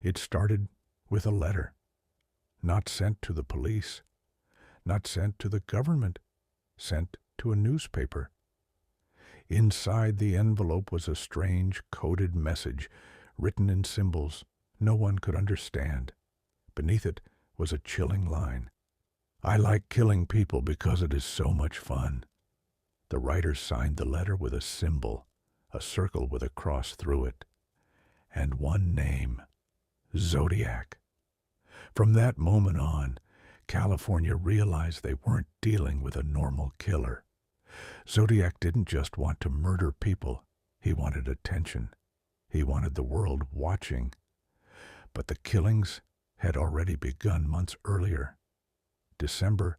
It started with a letter, not sent to the police, not sent to the government, sent to a newspaper. Inside the envelope was a strange coded message written in symbols no one could understand. Beneath it was a chilling line. "I like killing people because it is so much fun." The writer signed the letter with a symbol, a circle with a cross through it, and one name, Zodiac. From that moment on, California realized they weren't dealing with a normal killer. Zodiac didn't just want to murder people, he wanted attention. He wanted the world watching. But the killings had already begun months earlier. December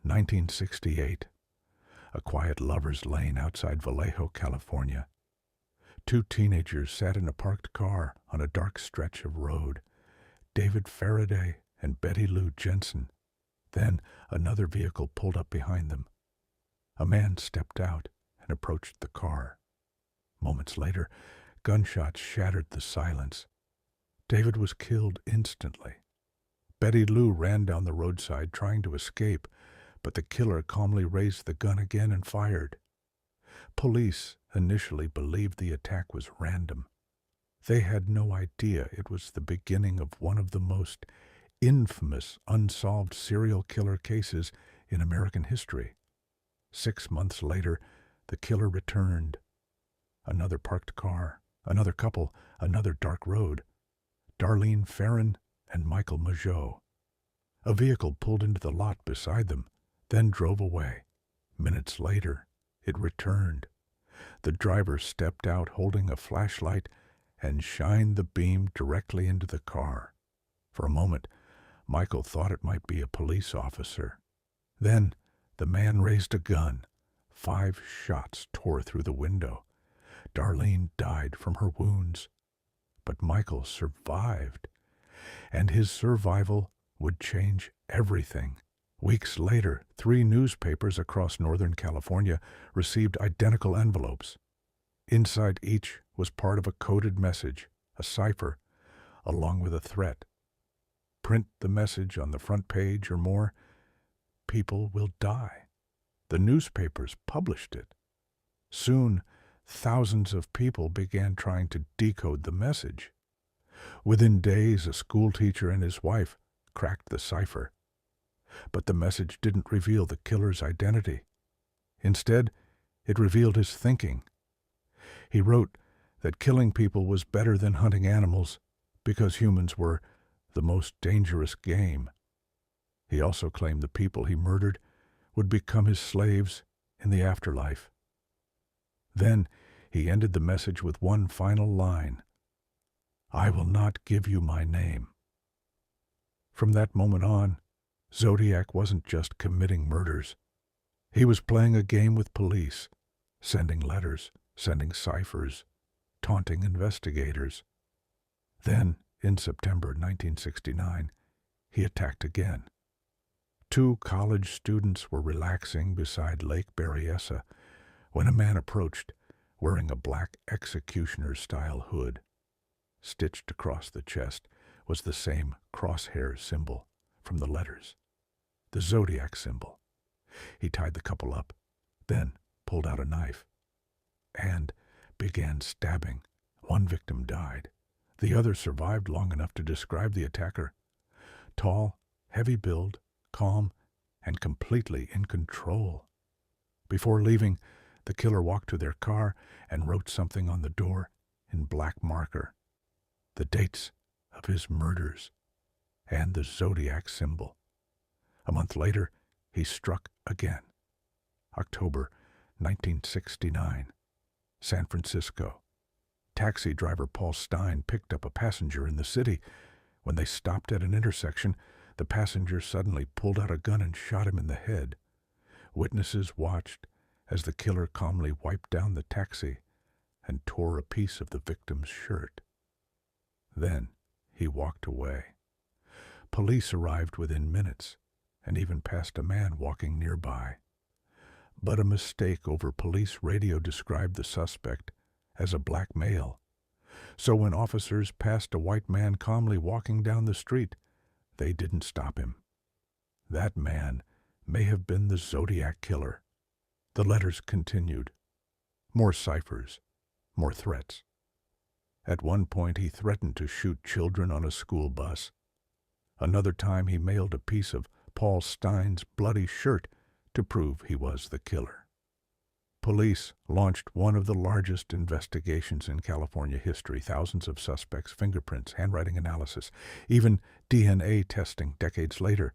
1968. A quiet lover's lane outside Vallejo, California. Two teenagers sat in a parked car on a dark stretch of road. David Faraday and Betty Lou Jensen. Then another vehicle pulled up behind them. A man stepped out and approached the car. Moments later, gunshots shattered the silence. David was killed instantly. Betty Lou ran down the roadside trying to escape, but the killer calmly raised the gun again and fired. Police initially believed the attack was random. They had no idea it was the beginning of one of the most infamous unsolved serial killer cases in American history. 6 months later, the killer returned. Another parked car, another couple, another dark road. Darlene Ferrin and Michael Mageau. A vehicle pulled into the lot beside them, then drove away. Minutes later, it returned. The driver stepped out holding a flashlight and shined the beam directly into the car. For a moment, Michael thought it might be a police officer. Then, the man raised a gun. 5 shots tore through the window. Darlene died from her wounds. But Michael survived, and his survival would change everything. Weeks later, 3 newspapers across Northern California received identical envelopes. Inside each was part of a coded message, a cipher, along with a threat. Print the message on the front page or more, people will die. The newspapers published it. Soon, thousands of people began trying to decode the message. Within days, a schoolteacher and his wife cracked the cipher. But the message didn't reveal the killer's identity. Instead, it revealed his thinking. He wrote that killing people was better than hunting animals because humans were the most dangerous game. He also claimed the people he murdered would become his slaves in the afterlife. Then he ended the message with one final line: "I will not give you my name." From that moment on, Zodiac wasn't just committing murders. He was playing a game with police, sending letters, sending ciphers, taunting investigators. Then, in September 1969, he attacked again. 2 college students were relaxing beside Lake Berryessa when a man approached, wearing a black executioner-style hood. Stitched across the chest was the same crosshair symbol from the letters, the Zodiac symbol. He tied the couple up, then pulled out a knife, and began stabbing. One victim died. The other survived long enough to describe the attacker. Tall, heavy build, calm, and completely in control. Before leaving, the killer walked to their car and wrote something on the door in black marker. The dates of his murders and the Zodiac symbol. A month later, he struck again. October 1969. San Francisco. Taxi driver Paul Stein picked up a passenger in the city. When they stopped at an intersection, the passenger suddenly pulled out a gun and shot him in the head. Witnesses watched as the killer calmly wiped down the taxi and tore a piece of the victim's shirt. Then he walked away. Police arrived within minutes and even passed a man walking nearby. But a mistake over police radio described the suspect as a black male. So when officers passed a white man calmly walking down the street, they didn't stop him. That man may have been the Zodiac Killer. The letters continued. More ciphers, more threats. At one point he threatened to shoot children on a school bus. Another time he mailed a piece of Paul Stein's bloody shirt to prove he was the killer. Police launched one of the largest investigations in California history. Thousands of suspects, fingerprints, handwriting analysis, even DNA testing decades later.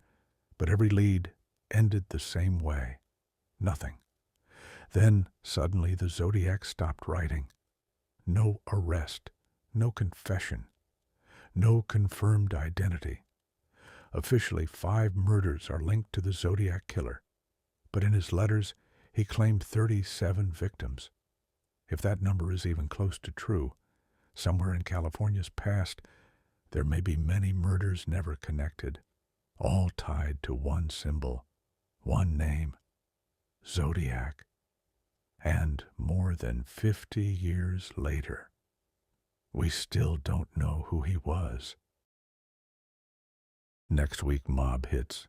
But every lead ended the same way. Nothing. Then suddenly the Zodiac stopped writing. No arrest, no confession, no confirmed identity. Officially, 5 murders are linked to the Zodiac Killer, but in his letters he claimed 37 victims. If that number is even close to true, somewhere in California's past, there may be many murders never connected, all tied to one symbol, one name, Zodiac. And more than 50 years later, we still don't know who he was. Next week, mob hits.